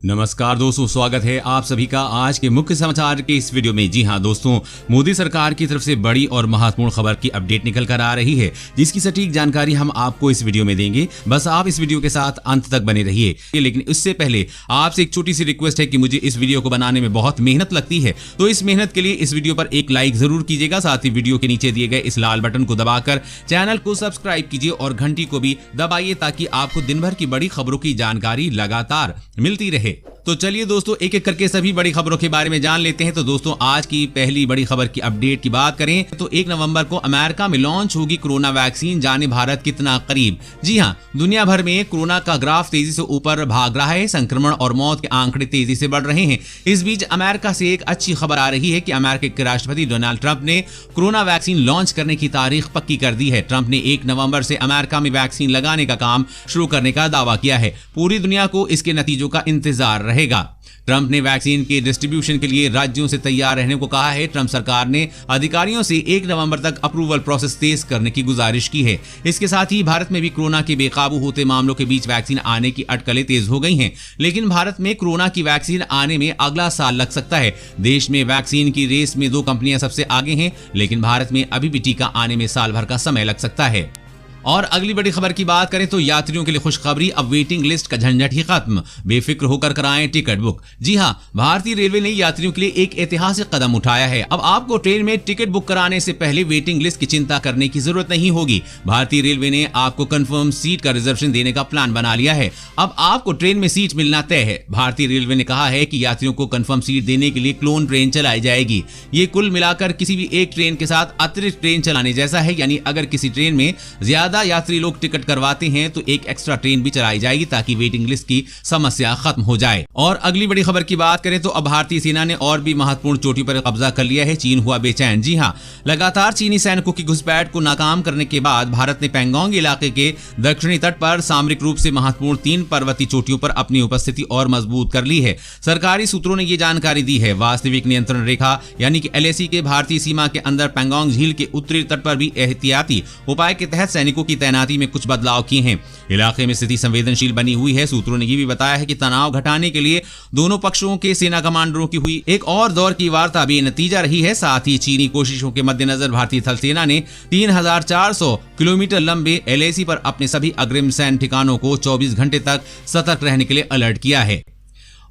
नमस्कार दोस्तों, स्वागत है आप सभी का आज के मुख्य समाचार के इस वीडियो में। जी हां दोस्तों, मोदी सरकार की तरफ से बड़ी और महत्वपूर्ण खबर की अपडेट निकल कर आ रही है, जिसकी सटीक जानकारी हम आपको इस वीडियो में देंगे। बस आप इस वीडियो के साथ अंत तक बने रहिए। लेकिन इससे पहले आपसे एक छोटी सी रिक्वेस्ट है कि मुझे इस वीडियो को बनाने में बहुत मेहनत लगती है, तो इस मेहनत के लिए इस वीडियो पर एक लाइक जरूर कीजिएगा। साथ ही वीडियो के नीचे दिए गए इस लाल बटन को दबाकर चैनल को सब्सक्राइब कीजिए और घंटी को भी दबाइए, ताकि आपको दिन भर की बड़ी खबरों की जानकारी लगातार मिलती रहे। तो चलिए दोस्तों, एक एक करके सभी बड़ी खबरों के बारे में जान लेते हैं। तो दोस्तों, आज की पहली बड़ी खबर की अपडेट की बात करें तो 1 नवंबर को अमेरिका में लॉन्च होगी कोरोना वैक्सीन, जाने भारत कितना करीब। जी हां, दुनिया भर में कोरोना का ग्राफ तेजी से ऊपर भाग रहा है। संक्रमण और मौत के आंकड़े तेजी से बढ़ रहे हैं। इस बीच अमेरिका से एक अच्छी खबर आ रही है कि अमेरिका के राष्ट्रपति डोनाल्ड ट्रंप ने कोरोना वैक्सीन लॉन्च करने की तारीख पक्की कर दी है। ट्रंप ने 1 नवंबर से अमेरिका में वैक्सीन लगाने का काम शुरू करने का दावा किया है। पूरी दुनिया को इसके नतीजों का इंतजार रहेगा। ट्रंप ने वैक्सीन के डिस्ट्रीब्यूशन के लिए राज्यों से तैयार रहने को कहा है। ट्रंप सरकार ने अधिकारियों से 1 नवंबर तक अप्रूवल प्रोसेस तेज करने की गुजारिश की है। इसके साथ ही भारत में भी कोरोना के बेकाबू होते मामलों के बीच वैक्सीन आने की अटकलें तेज हो गई हैं। लेकिन भारत में कोरोना की वैक्सीन आने में अगला साल लग सकता है। देश में वैक्सीन की रेस में 2 कंपनियां सबसे आगे हैं, लेकिन भारत में अभी भी टीका आने में साल भर का समय लग सकता है। और अगली बड़ी खबर की बात करें तो यात्रियों के लिए खुशखबरी, अब वेटिंग लिस्ट का झंझट ही खत्म, बेफिक्र होकर कराएं टिकट बुक। जी हां, भारतीय रेलवे ने यात्रियों के लिए एक ऐतिहासिक कदम उठाया है। अब आपको ट्रेन में टिकट बुक कराने से पहले वेटिंग लिस्ट की चिंता करने की जरूरत नहीं होगी। भारतीय रेलवे ने आपको कंफर्म सीट का रिजर्वेशन देने का प्लान बना लिया है। अब आपको ट्रेन में सीट मिलना तय है। भारतीय रेलवे ने कहा है कि यात्रियों को कंफर्म सीट देने के लिए क्लोन ट्रेन चलाई जाएगी। ये कुल मिलाकर किसी भी एक ट्रेन के साथ अतिरिक्त ट्रेन चलाने जैसा है। यानी अगर किसी ट्रेन में ज्यादा यात्री लोग टिकट करवाते हैं तो एक एक्स्ट्रा ट्रेन भी चलाई जाएगी, ताकि वेटिंग लिस्ट की समस्या खत्म हो जाए। और अगली बड़ी खबर की बात करें तो अब भारतीय सेना ने और भी महत्वपूर्ण चोटी पर कब्जा कर लिया है। चीन हुआ बेचैन। जी हां, लगातार चीनी सैनिकों की घुसपैठ को नाकाम करने के बाद भारत ने पैंगोंग इलाके के दक्षिणी तट पर सामरिक रूप से महत्वपूर्ण 3 पर्वतीय चोटियों पर अपनी उपस्थिति और मजबूत कर ली है। सरकारी सूत्रों ने यह जानकारी दी है। वास्तविक नियंत्रण रेखा यानी कि LAC के भारतीय सीमा के अंदर पैंगोंग झील के उत्तरी तट पर भी एहतियाती उपाय के तहत सैनिकों की तैनाती में कुछ बदलाव किए हैं। इलाके में स्थिति संवेदनशील बनी हुई है। सूत्रों ने यह भी बताया है कि तनाव घटाने के लिए दोनों पक्षों के सेना कमांडरों की हुई एक और दौर की वार्ता भी नतीजा रही है। साथ ही चीनी कोशिशों के मद्देनजर भारतीय थल सेना ने 3400 किलोमीटर लंबे LAC पर अपने सभी अग्रिम सैन्य ठिकानों को 24 घंटे तक सतर्क रहने के लिए अलर्ट किया है।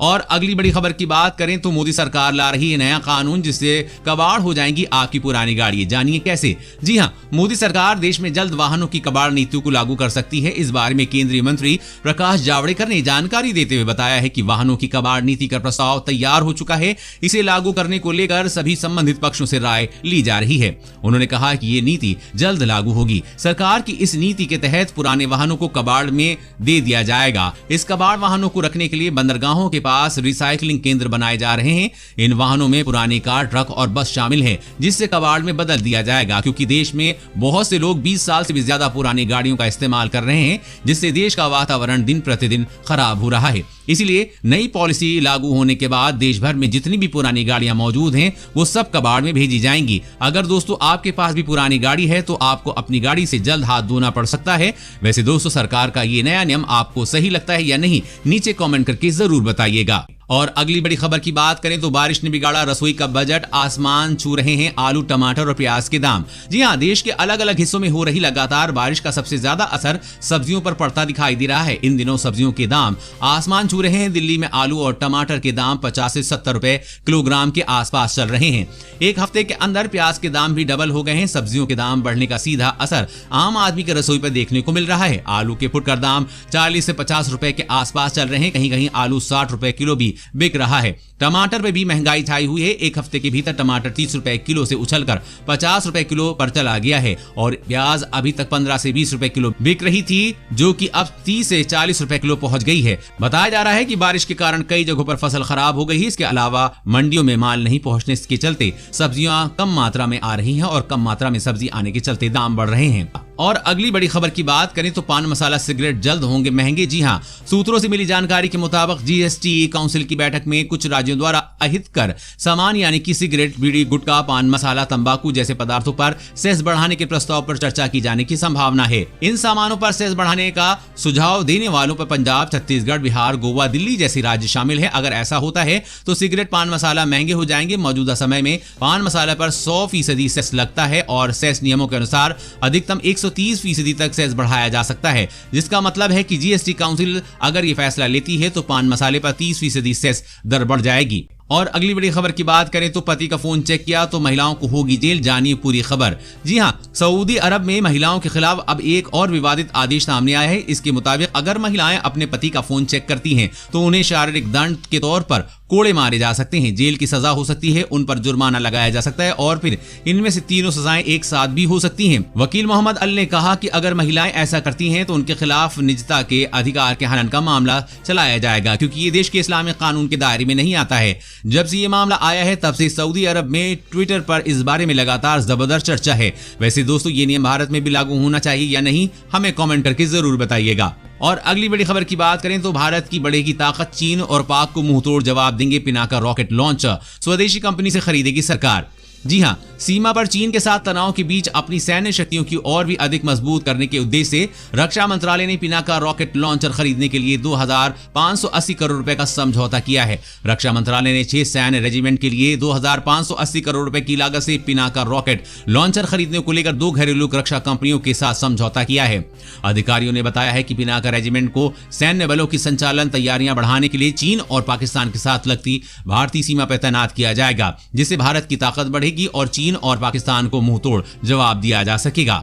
और अगली बड़ी खबर की बात करें तो मोदी सरकार ला रही है नया कानून, जिससे कबाड़ हो जाएंगी आपकी पुरानी गाड़ी। जानिए कैसे। जी हां, मोदी सरकार देश में जल्द वाहनों की कबाड़ नीति को लागू कर सकती है। इस बारे में केंद्रीय मंत्री प्रकाश जावड़ेकर ने जानकारी देते हुए बताया है कि वाहनों की कबाड़ नीति का प्रस्ताव तैयार हो चुका है। इसे लागू करने को लेकर सभी संबंधित पक्षों से राय ली जा रही है। उन्होंने कहा कि ये नीति जल्द लागू होगी। सरकार की इस नीति के तहत पुराने वाहनों को कबाड़ में दे दिया जाएगा। इस कबाड़ वाहनों को रखने के लिए बंदरगाहों के पास रिसाइकलिंग केंद्र बनाए जा रहे हैं। इन वाहनों में पुरानी कार, ट्रक और बस शामिल है, जिससे कबाड़ में बदल दिया जाएगा। क्योंकि देश में बहुत से लोग 20 साल से भी ज्यादा पुरानी गाड़ियों का इस्तेमाल कर रहे हैं, जिससे देश का वातावरण दिन प्रतिदिन खराब हो रहा है। इसीलिए नई पॉलिसी लागू होने के बाद देश भर में जितनी भी पुरानी गाड़ियां मौजूद हैं, वो सब कबाड़ में भेजी जाएंगी। अगर दोस्तों आपके पास भी पुरानी गाड़ी है तो आपको अपनी गाड़ी से जल्द हाथ धोना पड़ सकता है। वैसे दोस्तों, सरकार का ये नया नियम आपको सही लगता है या नहीं, नीचे कमेंट करके जरूर बताइएगा। और अगली बड़ी खबर की बात करें तो बारिश ने बिगाड़ा रसोई का बजट, आसमान छू रहे हैं आलू, टमाटर और प्याज के दाम। जी हां, देश के अलग अलग हिस्सों में हो रही लगातार बारिश का सबसे ज्यादा असर सब्जियों पर पड़ता दिखाई दे रहा है। इन दिनों सब्जियों के दाम आसमान छू रहे हैं। दिल्ली में आलू और टमाटर के दाम 50 से 70 रुपए किलोग्राम के आसपास चल रहे हैं। एक हफ्ते के अंदर प्याज के दाम भी डबल हो गए हैं। सब्जियों के दाम बढ़ने का सीधा असर आम आदमी के रसोई पर देखने को मिल रहा है। आलू के फुटकर दाम 40 से 50 रुपए के आसपास चल रहे हैं। कहीं कहीं आलू 60 रुपए किलो भी बिक रहा है। टमाटर पे भी महंगाई छाई हुई है। एक हफ्ते के भीतर टमाटर 30 रुपए किलो से उछलकर 50 रुपए किलो पर चला गया है। और प्याज अभी तक 15 से 20 रुपए किलो बिक रही थी, जो कि अब 30 से 40 रुपए किलो पहुंच गई है। बताया जा रहा है कि बारिश के कारण कई जगहों पर फसल खराब हो गई है। इसके अलावा मंडियों में माल नहीं पहुंचने के चलते सब्जियां कम मात्रा में आ रही हैं और कम मात्रा में सब्जी आने के चलते दाम बढ़ रहे हैं। और अगली बड़ी खबर की बात करें तो पान मसाला सिगरेट जल्द होंगे महंगे। जी हां, सूत्रों से मिली जानकारी के मुताबिक जीएसटी काउंसिल की बैठक में कुछ राज्यों द्वारा अहितकर सामान यानी कि सिगरेट, बीड़ी, गुटखा, पान मसाला, तंबाकू जैसे पदार्थों पर सेस बढ़ाने के प्रस्ताव पर चर्चा की जाने की संभावना है। इन सामानों पर सेस बढ़ाने का सुझाव देने वालों पर पंजाब, छत्तीसगढ़, बिहार, गोवा, दिल्ली जैसे राज्य शामिल है। अगर ऐसा होता है तो सिगरेट, पान मसाला महंगे हो जाएंगे। मौजूदा समय में पान मसाला पर 100% सेस लगता है और सेस नियमों के अनुसार अधिकतम 130% तक सेस बढ़ाया जा सकता है, जिसका मतलब है कि जीएसटी काउंसिल अगर ये फैसला लेती है तो पान मसाले पर 30% सेस दर बढ़ जाएगी। और अगली बड़ी खबर की बात करें तो पति का फोन चेक किया तो महिलाओं को होगी जेल, जानिए पूरी खबर। जी हां, सऊदी अरब में महिलाओं के खिलाफ अब एक और विवादित आदेश सामने आया है। इसके मुताबिक अगर महिलाएं अपने पति का फोन चेक करती हैं तो उन्हें शारीरिक दंड के तौर पर कोड़े मारे जा सकते हैं, जेल की सजा हो सकती है, उन पर जुर्माना लगाया जा सकता है और फिर इनमें से तीनों सजाएं एक साथ भी हो सकती हैं। वकील मोहम्मद अल ने कहा कि अगर महिलाएं ऐसा करती हैं तो उनके खिलाफ निजता के अधिकार के हनन का मामला चलाया जाएगा, क्योंकि ये देश के इस्लामिक कानून के दायरे में नहीं आता है। जब से ये मामला आया है तब से सऊदी अरब में ट्विटर पर इस बारे में लगातार जबरदस्त चर्चा है। वैसे दोस्तों, ये नियम भारत में भी लागू होना चाहिए या नहीं, हमें कमेंट करके जरूर बताइएगा। और अगली बड़ी खबर की बात करें तो भारत की बढ़ेगी ताकत, चीन और पाक को मुंहतोड़ जवाब देंगे पिनाका रॉकेट लॉन्चर, स्वदेशी कंपनी से खरीदेगी सरकार। जी हां, सीमा पर चीन के साथ तनाव के बीच अपनी सैन्य शक्तियों की और भी अधिक मजबूत करने के उद्देश्य से रक्षा मंत्रालय ने पिनाका रॉकेट लॉन्चर खरीदने के लिए 2580 करोड़ रुपए का समझौता किया है। रक्षा मंत्रालय ने 6 सैन्य रेजिमेंट के लिए 2580 करोड़ रुपए की लागत से पिनाका रॉकेट लॉन्चर खरीदने को लेकर 2 घरेलू रक्षा कंपनियों के साथ समझौता किया है। अधिकारियों ने बताया है कि पिनाका रेजिमेंट को सैन्य बलों की संचालन तैयारियां बढ़ाने के लिए चीन और पाकिस्तान के साथ लगती भारतीय सीमा पर तैनात किया जाएगा, जिससे भारत की ताकत बढ़ेगी और चीन और पाकिस्तान को मुंहतोड़ जवाब दिया जा सकेगा।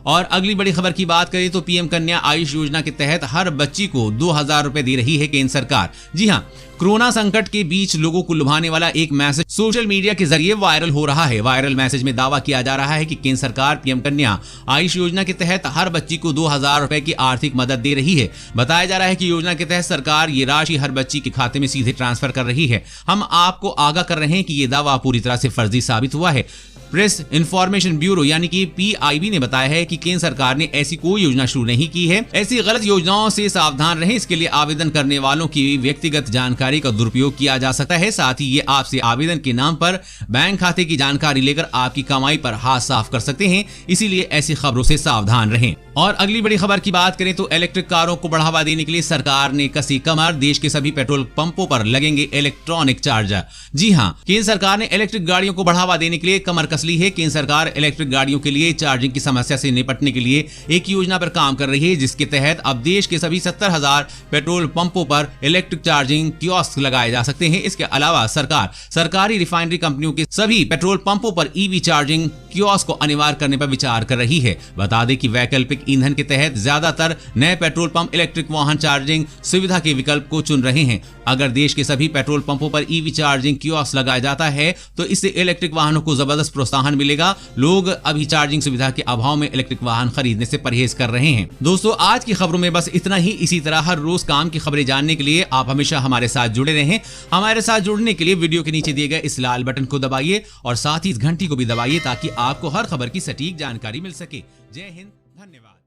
और अगली बड़ी खबर की बात करें तो पीएम कन्या आयुष योजना के तहत हर बच्ची को 2000 रुपए दे रही है केंद्र सरकार। जी हां, कोरोना संकट के बीच लोगों को लुभाने वाला एक मैसेज सोशल मीडिया के जरिए वायरल हो रहा है। वायरल मैसेज में दावा किया जा रहा है कि केंद्र सरकार पीएम कन्या आयुष योजना के तहत हर बच्ची को 2000 रुपए की आर्थिक मदद दे रही है। बताया जा रहा है कि योजना के तहत सरकार ये राशि हर बच्ची के खाते में सीधे ट्रांसफर कर रही है। हम आपको आगाह कर रहे हैं कि ये दावा पूरी तरह से फर्जी साबित हुआ है। प्रेस इंफॉर्मेशन ब्यूरो यानी कि पीआईबी ने बताया है कि केंद्र सरकार ने ऐसी कोई योजना शुरू नहीं की है। ऐसी गलत योजनाओं से सावधान रहें। इसके लिए आवेदन करने वालों की व्यक्तिगत जानकारी का दुरुपयोग किया जा सकता है। साथ ही ये आपसे आवेदन के नाम पर बैंक खाते की जानकारी लेकर आपकी कमाई पर हाथ साफ कर सकते हैं, इसीलिए ऐसी खबरों से सावधान रहें। और अगली बड़ी खबर की बात करें तो इलेक्ट्रिक कारों को बढ़ावा देने के लिए सरकार ने कसी कमर, देश के सभी पेट्रोल पंपों पर लगेंगे इलेक्ट्रॉनिक चार्जर। जी हां, केंद्र सरकार ने इलेक्ट्रिक गाड़ियों को बढ़ावा देने के लिए कमर कस ली है। केंद्र सरकार इलेक्ट्रिक गाड़ियों के लिए चार्जिंग की समस्या से निपटने के लिए एक योजना पर काम कर रही है, जिसके तहत अब देश के सभी 70,000 पेट्रोल पंपों पर इलेक्ट्रिक चार्जिंग कियोस्क लगाए जा सकते हैं। इसके अलावा सरकार सरकारी रिफाइनरी कंपनियों के सभी पेट्रोल पंपों पर ईवी चार्जिंग कियोस्क को अनिवार्य करने पर विचार कर रही है। बता दें कि वैकल्पिक ईंधन के तहत ज्यादातर नए पेट्रोल पंप इलेक्ट्रिक वाहन चार्जिंग सुविधा के विकल्प को चुन रहे हैं। अगर देश के सभी पेट्रोल पंपों पर ईवी चार्जिंग कियोस्क लगाया जाता है तो इससे इलेक्ट्रिक वाहनों को जबरदस्त प्रोत्साहन मिलेगा। लोग अभी चार्जिंग सुविधा के अभाव में इलेक्ट्रिक वाहन खरीदने से परहेज कर रहे हैं। दोस्तों, आज की खबरों में बस इतना ही। इसी तरह हर रोज काम की खबरें जानने के लिए आप हमेशा हमारे साथ जुड़े रहें। हमारे साथ जुड़ने के लिए वीडियो के नीचे दिए गए इस लाल बटन को दबाइए और साथ ही इस घंटी को भी दबाइए ताकि आपको हर खबर की सटीक जानकारी मिल सके। जय हिंद, धन्यवाद।